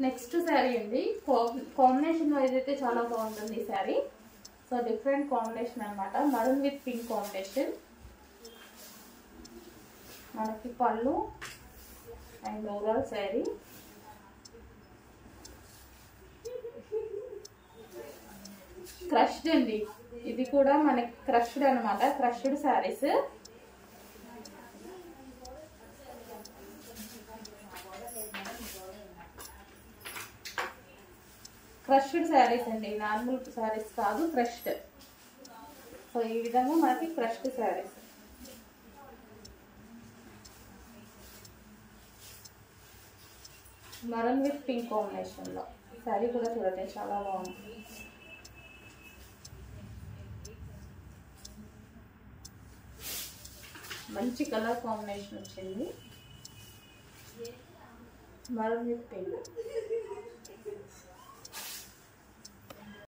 Next sari అండి, combination wise అయితే చాలా బాగుంటుంది ఈ శారీ. సో డిఫరెంట్ కాంబినేషన్ అనమాట, మరూన్ విత్ పింక్ కాంబినేషన్. మనకి పళ్ళు అండ్ ఓవరాల్ శారీ. క్రష్డ్ అండి, ఇది కూడా మనకి క్రష్డ్ అనమాట, క్రష్డ్ శారీస్. క్రష్డ్ శారీస్ అండి, నార్మల్ శారీస్ కాదు, క్రష్డ్. సో ఈ విధంగా మనకి crushed saris. Maroon with pink combination లో శారీ కూడా చూడండి చాలా బాగుంది. మంచి కలర్ కాంబినేషన్ వచ్చింది, మరూన్ విత్ పింక్.